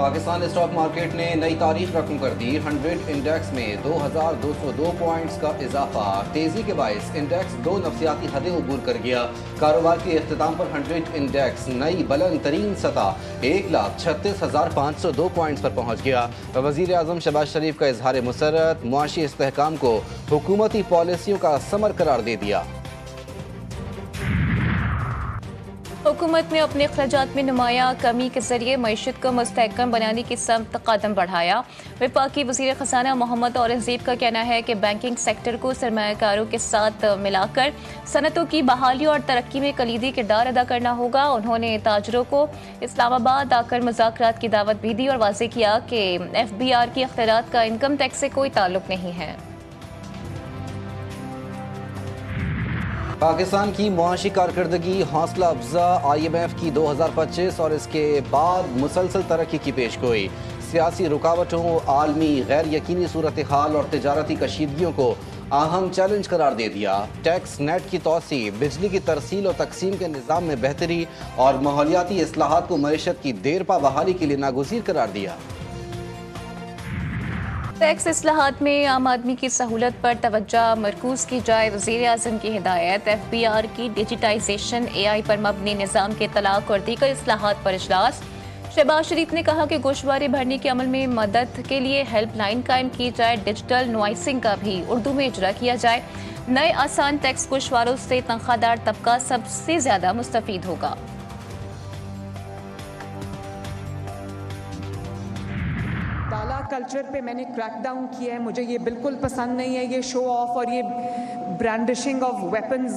Pakistan stock market نے نئی تاریخ رقم کر دی۔ 100 انڈیکس میں 2202 پوائنٹس کا اضافہ۔ تیزی کے باعث انڈیکس 2 نفسیاتی حدیں عبور کر گیا۔ کاروبار کے اختتام پر 100 انڈیکس نئی بلند ترین سطح 1,36,502 پوائنٹس پر پہنچ گیا۔ وزیر اعظم شہباز شریف کا اظہار مسرت، معاشی استحکام کو حکومتی پالیسیوں کا ثمر قرار دے دیا۔ حکومت نے اپنے اخراجات میں نمایاں کمی کے ذریعے معیشت کو مستحکم بنانے کی سمت قدم بڑھایا۔ وفاقی وزیر خزانہ محمد اورنگزیب کا کہنا ہے کہ بینکنگ سیکٹر کو سرمایہ کاروں کے ساتھ ملا کر صنعتوں کی بحالی اور ترقی میں کلیدی کردار ادا کرنا ہوگا۔ انہوں نے تاجروں کو اسلام آباد آ کر مذاکرات کی دعوت بھی دی اور واضح کیا کہ FBR کے اختیارات کا انکم ٹیکس سے کوئی تعلق نہیں ہے۔ پاکستان کی معاشی کارکردگی حوصلہ افزا، IMF کی 2025 اور اس کے بعد مسلسل ترقی کی پیشگوئی۔ سیاسی رکاوٹوں، عالمی غیر یقینی صورتحال اور تجارتی کشیدگیوں کو اہم چیلنج قرار دے دیا۔ ٹیکس نیٹ کی توسیع، بجلی کی ترسیل اور تقسیم کے نظام میں بہتری اور ماحولیاتی اصلاحات کو معیشت کی دیرپا بحالی کے لیے ناگزیر قرار دیا۔ ٹیکس اصلاحات میں عام آدمی کی سہولت پر توجہ مرکوز کی جائے، وزیر اعظم کی ہدایت۔ FBR کی ڈیجیٹائزیشن، AI پر مبنی نظام کے اطلاق اور دیگر اصلاحات پر اجلاس۔ شہباز شریف نے کہا کہ گوشوارے بھرنے کے عمل میں مدد کے لیے ہیلپ لائن قائم کی جائے، ڈیجیٹل نوائسنگ کا بھی اردو میں اجرا کیا جائے۔ نئے آسان ٹیکس گوشواروں سے تنخواہ دار طبقہ سب سے زیادہ مستفید ہوگا۔ ڈالا کلچر پہ میں نے کریک ڈاؤن کیا ہے، مجھے یہ بالکل پسند نہیں ہے، یہ شو آف اور یہ برانڈشنگ آف ویپنز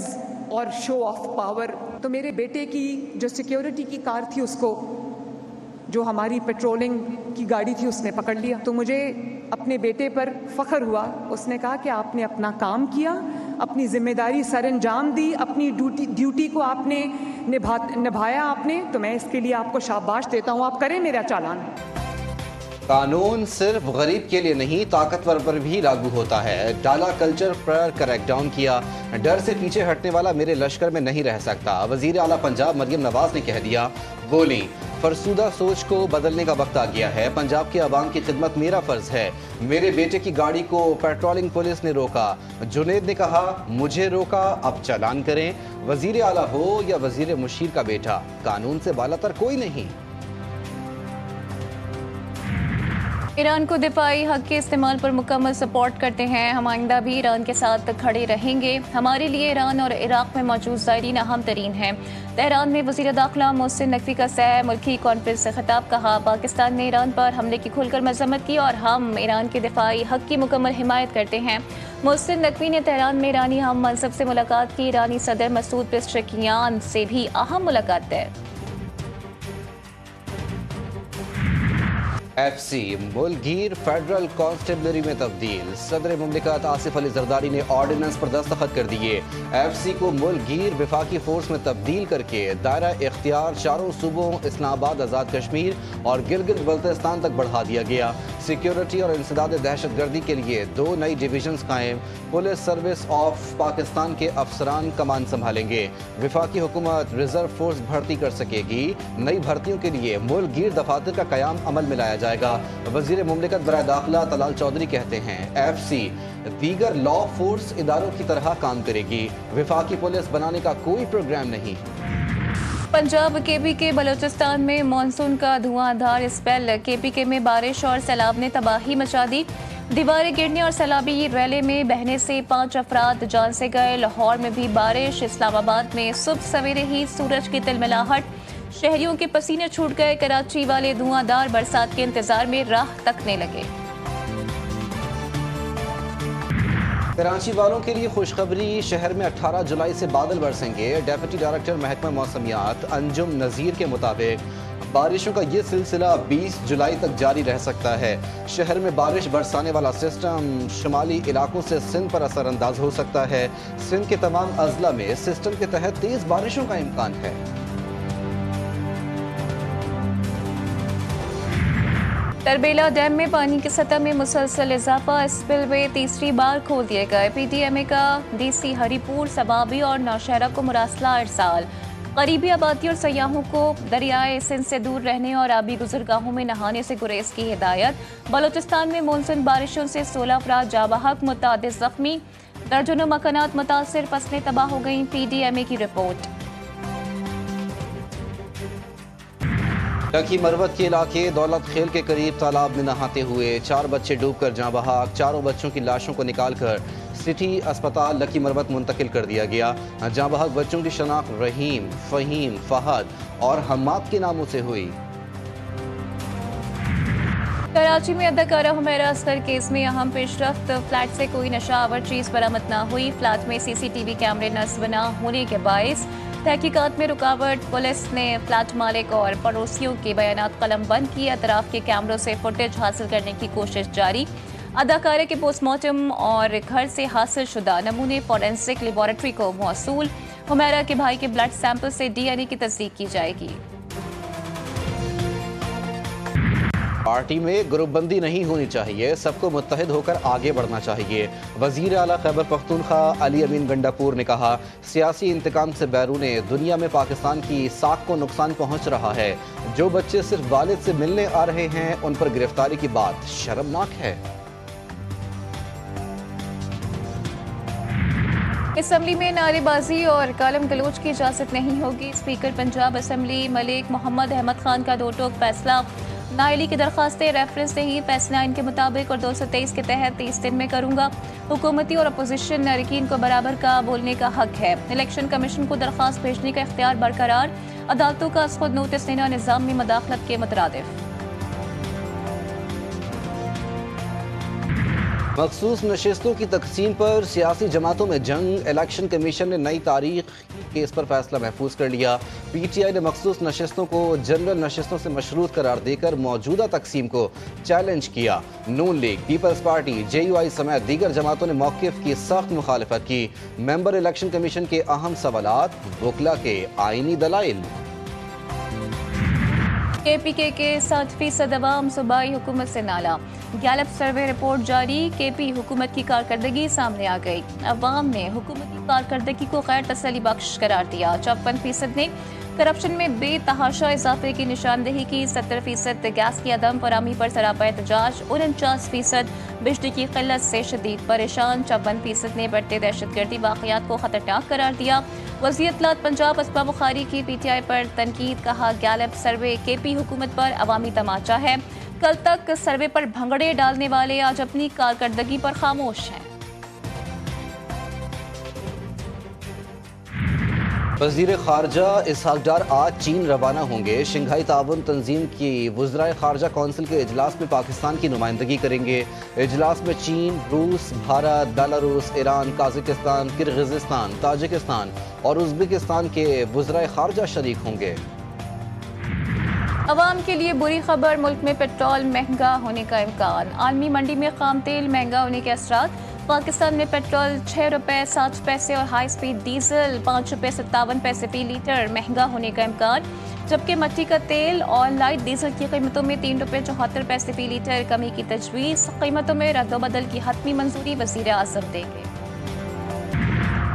اور شو آف پاور۔ تو میرے بیٹے کی جو سیکیورٹی کی کار تھی، اس کو جو ہماری پیٹرولنگ کی گاڑی تھی اس نے پکڑ لیا۔ تو مجھے اپنے بیٹے پر فخر ہوا۔ اس نے کہا کہ آپ نے اپنا کام کیا، اپنی ذمہ داری سر انجام دی، اپنی ڈیوٹی کو آپ نے نبھایا آپ نے، تو میں اس کے لیے آپ کو شاباش دیتا ہوں۔ آپ کریں میرا چالان۔ قانون صرف غریب کے لیے نہیں، طاقتور پر بھی لاگو ہوتا ہے۔ ڈالا کلچر پر کریک ڈاؤن کیا، ڈر سے پیچھے ہٹنے والا میرے لشکر میں نہیں رہ سکتا۔ وزیر اعلیٰ پنجاب مریم نواز نے کہہ دیا، بولی فرسودہ سوچ کو بدلنے کا وقت آ گیا ہے۔ پنجاب کے عوام کی خدمت میرا فرض ہے۔ میرے بیٹے کی گاڑی کو پیٹرولنگ پولیس نے روکا، جنید نے کہا مجھے روکا، اب چالان کریں۔ وزیر اعلیٰ ہو یا وزیر مشیر کا بیٹا، قانون سے بالاتر کوئی نہیں۔ ایران کو دفاعی حق کے استعمال پر مکمل سپورٹ کرتے ہیں، ہم آئندہ بھی ایران کے ساتھ کھڑے رہیں گے۔ ہمارے لیے ایران اور عراق میں موجود زائرین اہم ترین ہیں۔ تہران میں وزیر داخلہ محسن نقوی کا سہ ملکی کانفرنس سے خطاب، کہا پاکستان نے ایران پر حملے کی کھل کر مذمت کی اور ہم ایران کے دفاعی حق کی مکمل حمایت کرتے ہیں۔ محسن نقوی نے تہران میں ایرانی ہم منصب سے ملاقات کی، ایرانی صدر مسعود پزشکیان سے بھی اہم ملاقات طے۔ FC ملک گیر فیڈرل کانسٹیبلری میں تبدیل، صدر مملکت آصف علی زرداری نے آرڈیننس پر دستخط کر دیے۔ FC کو ملک گیر وفاقی فورس میں تبدیل کر کے دائرہ اختیار چاروں صوبوں اسلام آباد، آزاد کشمیر اور گلگت بلتستان تک بڑھا دیا گیا۔ سیکیورٹی اور انسداد دہشت گردی کے لیے 2 نئی ڈویژنز قائم، پولیس سروس آف پاکستان کے افسران کمان سنبھالیں گے۔ وفاقی حکومت ریزرو فورس بھرتی کر سکے گی، نئی بھرتیوں کے لیے ملک گیر دفاتر کا قیام عمل میں لایا جائے گا۔ وزیر مملکت برائے داخلہ طلال چودھری کہتے ہیں FC دیگر لا فورس اداروں کی طرح کام کرے گی، وفاقی پولیس بنانے کا کوئی پروگرام نہیں۔ پنجاب KPK بلوچستان میں مانسون کا دھواں دھار اسپیل، KPK میں بارش اور سیلاب نے تباہی مچا دی، دیواریں گرنے اور سیلابی ریلے میں بہنے سے 5 افراد جان سے گئے۔ لاہور میں بھی بارش، اسلام آباد میں صبح سویرے ہی سورج کی تلملاہٹ، شہریوں کے پسینے چھوٹ گئے، کراچی والے دھواں دھار برسات کے انتظار میں راہ تکنے لگے۔ کراچی والوں کے لیے خوشخبری، شہر میں 18 جولائی سے بادل برسیں گے۔ ڈیپٹی ڈائریکٹر محکمہ موسمیات انجم نذیر کے مطابق بارشوں کا یہ سلسلہ 20 جولائی تک جاری رہ سکتا ہے۔ شہر میں بارش برسانے والا سسٹم شمالی علاقوں سے سندھ پر اثر انداز ہو سکتا ہے۔ سندھ کے تمام اضلاع میں سسٹم کے تحت تیز بارشوں کا امکان ہے۔ تربیلا ڈیم میں پانی کی سطح میں مسلسل اضافہ، اسپل وے تیسری بار کھول دیے گئے۔ PTMA کا DC ہری پور، سبابی اور نوشہرہ کو مراسلہ ارسال۔ करीबी आबादी और सयाहों को दरियाए सिंध से दूर रहने और आबी गुजरगाहों में नहाने से गुरेज की हिदायत। बलूचिस्तान में मानसून बारिशों से 16 अफराद जाँ बहक, मुतअद्दिद ज़ख्मी, दर्जनों मकानात मुतासिर, फसलें तबाह हो गईं। PDMA की रिपोर्ट। लकी मरवत के इलाके दौलत खेल के करीब तालाब में नहाते हुए 4 बच्चे डूबकर जाँ बहक। चारों बच्चों की लाशों को निकालकर सिटी अस्पताल लकी मरवत मुंतकिल कर दिया गया। जाँ बहक बच्चों की शनाख्त रहीम, फहीम, फहद और हम्माद के नामों से हुई। कराची में अदाकारा हुमैरा असगर केस में अहम पेशरफ्त। फ्लैट से कोई नशा आवर चीज बरामद न हुई। फ्लैट में CCTV कैमरे नस्ब न होने के बायस तहकीकात में रुकावट। पुलिस ने फ्लैट मालिक और पड़ोसियों के बयानात कलम बंद किए। अतराफ के कैमरों से फुटेज हासिल करने की कोशिश जारी। अदाकारे के पोस्टमार्टम और घर से हासिल शुदा नमूने फॉरेंसिक लेबॉरेटरी को मौसूल। हुमैरा के भाई के ब्लड सैंपल से DNA की तस्दीक की जाएगी। पार्टी में ग्रुपबंदी नहीं होनी चाहिए, सबको मुत्तहिद होकर आगे बढ़ना चाहिए। वजीर आला खैबर पख्तूनख्वा अली अमीन गंडापुर ने कहा, सियासी इंतकाम से बैरून दुनिया में पाकिस्तान की साख को नुकसान पहुंच रहा है। जो बच्चे सिर्फ वालिद से मिलने आ रहे हैं उन पर गिरफ्तारी की बात शर्मनाक है। असम्बली में नारेबाजी और कालम गलोच की इजाजत नहीं होगी। स्पीकर पंजाब असम्बली मलिक मोहम्मद अहमद खान का दो टोक फैसला। नाइली की दरखास्तें रेफरेंस नहीं, फैसला इनके मुताबिक और 223 के तहत 30 दिन में करूंगा। हुकूमती और अपोजिशन अरकान को बराबर का बोलने का हक है। इलेक्शन कमीशन को दरखास्त भेजने का इख्तियार बरकरार। अदालतों का खुद नोटिस देना निज़ाम में मदाखलत के मुतरादिफ। मखसूस नशिस्तों की तकसीम पर सियासी जमातों में जंग। इलेक्शन कमीशन ने नई तारीख केस पर फैसला महफूज कर लिया। PTI ने मखसूस नशिस्तों को जनरल नशिस्तों से मशरूत करार देकर मौजूदा तकसीम को चैलेंज किया। नून लीग, पीपल्स पार्टी, JUI समेत दीगर जमातों ने मौक़िफ़ की सख्त मुखालफत की। मेंबर इलेक्शन कमीशन के अहम सवालात, वकला के आईनी दलाइल। KPK के 60% अवाम सूबाई हुकूमत से नाला। गैलप सर्वे रिपोर्ट जारी। KP हुकूमत की कारकर्दगी सामने आ गई। अवाम ने हुकूमती कारकर्दगी को गैर तसल्ली बख्श करार दिया। 54% ने करप्शन में बेतहाशा इजाफे की निशानदेही की। 70% गैस की अदम फराहमी पर सरापा एहतजाज। 49% बिजली की किल्लत से शदीद परेशान। 54% ने बढ़ते दहशतगर्दी वाक़यात को खतरनाक करार दिया। वज़ीर इत्तलात पंजाब असमा बुखारी की PTI पर तनकीद। कहा, गैलप सर्वे KP हुकूमत पर अवामी तमाचा है। कल तक सर्वे पर भंगड़े डालने वाले आज अपनी कारकर्दगी पर खामोश हैं। वज़ीर ख़ारजा इसहाक डार आज चीन रवाना होंगे। शंघाई ताउन तंजीम की वज़राए ख़ारजा कौंसिल के इजलास में पाकिस्तान की नुमाइंदगी करेंगे। इजलास में चीन, रूस, Bharat, Belarus, Iran, Kazakhstan, Kyrgyzstan, Tajikistan और उज़्बेकिस्तान के वज़राए ख़ारजा शरीक होंगे। अवाम के लिए बुरी खबर, मुल्क में पेट्रोल महंगा होने का इम्कान। आलमी मंडी में खाम तेल महंगा होने के असरात। पाकिस्तान में पेट्रोल 6 रुपये 60 पैसे और हाई स्पीड डीजल 5 रुपये 57 पैसे फी लीटर महंगा होने का इम्कान। जबकि मट्टी का तेल और लाइट डीजल की कीमतों में 3 रुपये 74 पैसे फी लीटर कमी की तजवीज़। कीमतों में रद्दोबदल की हतमी मंजूरी वज़ीर आज़म देंगे।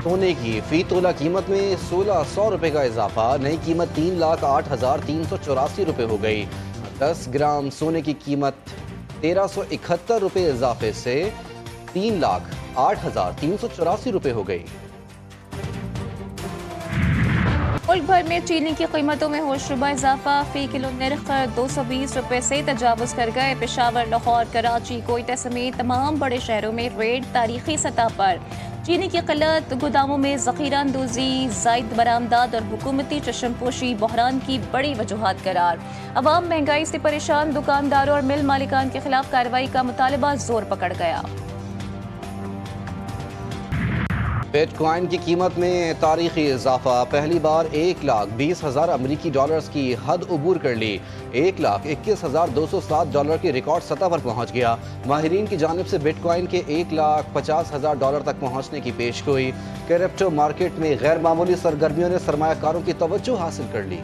सोने की फी तोला कीमत में 1600 रुपये का इजाफा। नई कीमत 3,08,384 रुपये हो गई। 10 ग्राम सोने की कीमत 1371 रुपये इजाफे से 3,08,384 रुपये हो गई। मुल्क भर में चीनी की कीमतों में होशरुबा इजाफा। फी किलो नर्ख 220 रुपये से तजावुज़ कर गए। पेशावर, लाहौर, कराची, कोयटा समेत तमाम बड़े शहरों में रेट तारीखी सतह पर। चीनी की किल्लत, गोदामों में ज़ख़ीरा अंदोज़ी, ज़ायद बरामदात और हुकूमती चशमपोशी बहरान की बड़ी वजूहात करार। अवाम महंगाई से परेशान। दुकानदारों और मिल मालिकान के खिलाफ कार्रवाई का मुतालबा जोर पकड़ गया। बिटकॉइन की कीमत में तारीखी इजाफा। पहली बार 1,20,000 अमरीकी डॉलर्स की हद उबूर कर ली। 1,21,207 डॉलर की रिकॉर्ड सतह पर पहुंच गया। माहिरीन की जानिब से बिटकॉइन के 1,50,000 डॉलर तक पहुंचने की पेशगोई। क्रिप्टो मार्केट में गैर मामूली सरगर्मियों ने सरमायाकारों की तवज्जो हासिल कर ली।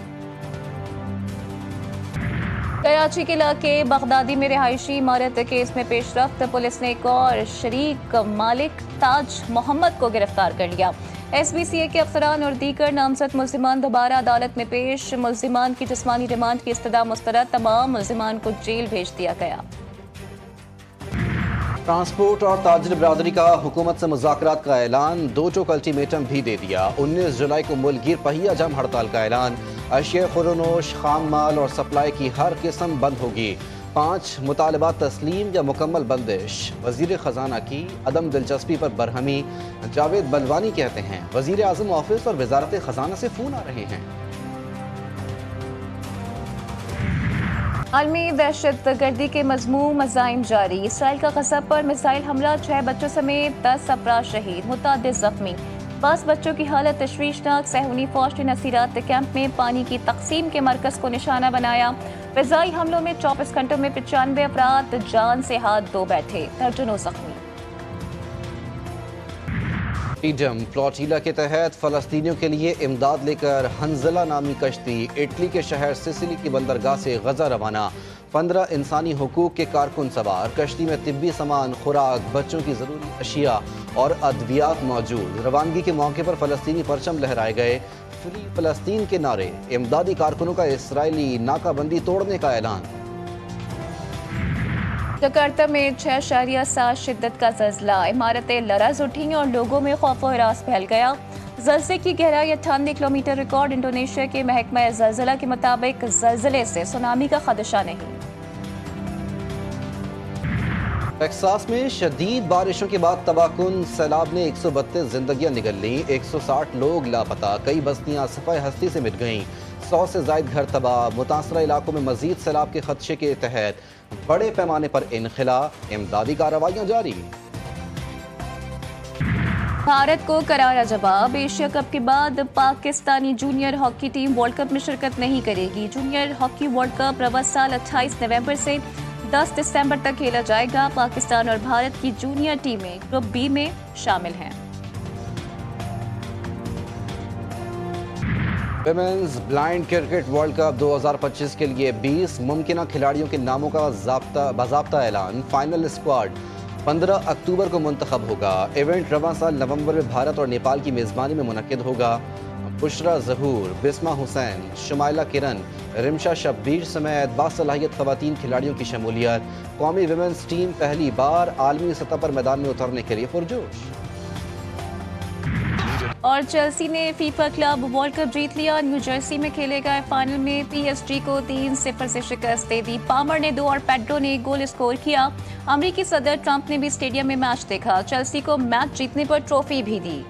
कराची के इलाके बगदादी में रिहायशी इमारत केस में पेशरफ्त। पुलिस ने एक और शरीक मालिक ताज मोहम्मद को गिरफ्तार कर लिया। SBCA के अफसरान और दीगर नामजद मुल्जिमान दोबारा अदालत में पेश। मुल्जिमान की जिस्मानी रिमांड की इस्तदा मुस्तरद, तमाम मुल्जिमान को जेल भेज दिया गया। ट्रांसपोर्ट और ताजिर बरादरी का हुकूमत से मुज़ाकरात का ऐलान, 2 टोक अल्टीमेटम भी दे दिया। 19 जुलाई को मुल्कगीर पहिया जाम हड़ताल का ऐलान। अशिया खुरोनोश, खाम माल और सप्लाई की हर किस्म बंद होगी। 5 मुतालबात तस्लीम या मुकम्मल बंदिश। वजीर खजाना की अदम दिलचस्पी पर बरहमी। जावेद बलवानी कहते हैं वजीर आज़म ऑफिस और वजारत खजाना से फ़ोन आ रहे हैं। आलमी दहशत गर्दी के मज़मूम मज़ाइम जारी। इसराइल का गज़ा पर मिसाइल हमला, 6 बच्चों समेत 10 अफराद शहीद, मुतअद्दिद ज़ख्मी। 5 बच्चों की हालत तशवीशनाक। सहूनी फौज ने नसीरात कैंप में पानी की तकसीम के मरकज़ को निशाना बनाया। फ़िज़ाई हमलों में 24 घंटों में 95 अफराद जान से हाथ धो बैठे, दर्जनों ज़ख्मी। फ्रीडम प्लॉटीला के तहत फ़लस्तीनियों के लिए इमदाद लेकर हंजला नामी कश्ती इटली के शहर सिसिली की बंदरगाह से गजा रवाना। 15 इंसानी हुकूक के कारकुन सवार। कश्ती में तिब्बी सामान, खुराक, बच्चों की ज़रूरी अशिया और अद्वियात मौजूद। रवानगी के मौके पर फ़लस्तीनी परचम लहराए गए। फ्री फ़लस्तीन के नारे। इमदादी कारकुनों का इसराइली नाकाबंदी तोड़ने का ऐलान। जकार्ता में 6.7 शिद्दत का ज़लज़ला, इमारतें लरज़ उठी और लोगों में खौफ व हरास फैल गया। ज़लज़ले की गहराई 98 किलोमीटर रिकॉर्ड। इंडोनेशिया के महकमा ज़लज़ला के मुताबिक ज़लज़ले से सुनामी का खदशा नहीं। टेक्सास में शदीद बारिशों के बाद तबाहकुन सैलाब ने 132 जिंदगियां निगल लीं। 160 लोग लापता। कई बस्तियां सफ़ाए हस्ती से मिट गईं। 100 से ज़ायद घर तबाह। मुतासरा इलाकों में मजीद सैलाब के खदशे के तहत बड़े पैमाने पर इनखला। इमदादी कार्रवाइयां जारी। भारत को करारा जवाब। एशिया कप के बाद Pakistani junior hockey team world cup में शिरकत नहीं करेगी। जूनियर हॉकी वर्ल्ड कप रवा साल 28 नवंबर से 10 दिसंबर तक खेला जाएगा। पाकिस्तान और भारत की जूनियर टीमें ग्रुप बी में शामिल हैं। Women's blind cricket world cup 2025 के लिए 20 मुमकिन खिलाड़ियों के नामों का बाज़ाब्ता ऐलान। फाइनल स्क्वाड 15 अक्टूबर को मुंतखब होगा। इवेंट रवां साल नवंबर में भारत और नेपाल की मेज़बानी में मुनक्किद होगा। बुशरा ज़हूर, बिस्मा हुसैन, शुमाइला किरण, रिमशा शब्बीर समेत बासलाहियत ख़वातीन खिलाड़ियों की शमूलियत। कौमी विमेंस टीम पहली बार आलमी सतह पर मैदान में उतरने के लिए पुरजोश। और चेल्सी ने फीफा क्लब वर्ल्ड कप जीत लिया। न्यू जर्सी में खेले गए फाइनल में PSG को 3-0 से शिकस्त दे दी। पामर ने 2 और पेड्रो ने 1 गोल स्कोर किया। अमरीकी सदर ट्रंप ने भी स्टेडियम में मैच देखा। चेल्सी को मैच जीतने पर ट्रॉफी भी दी।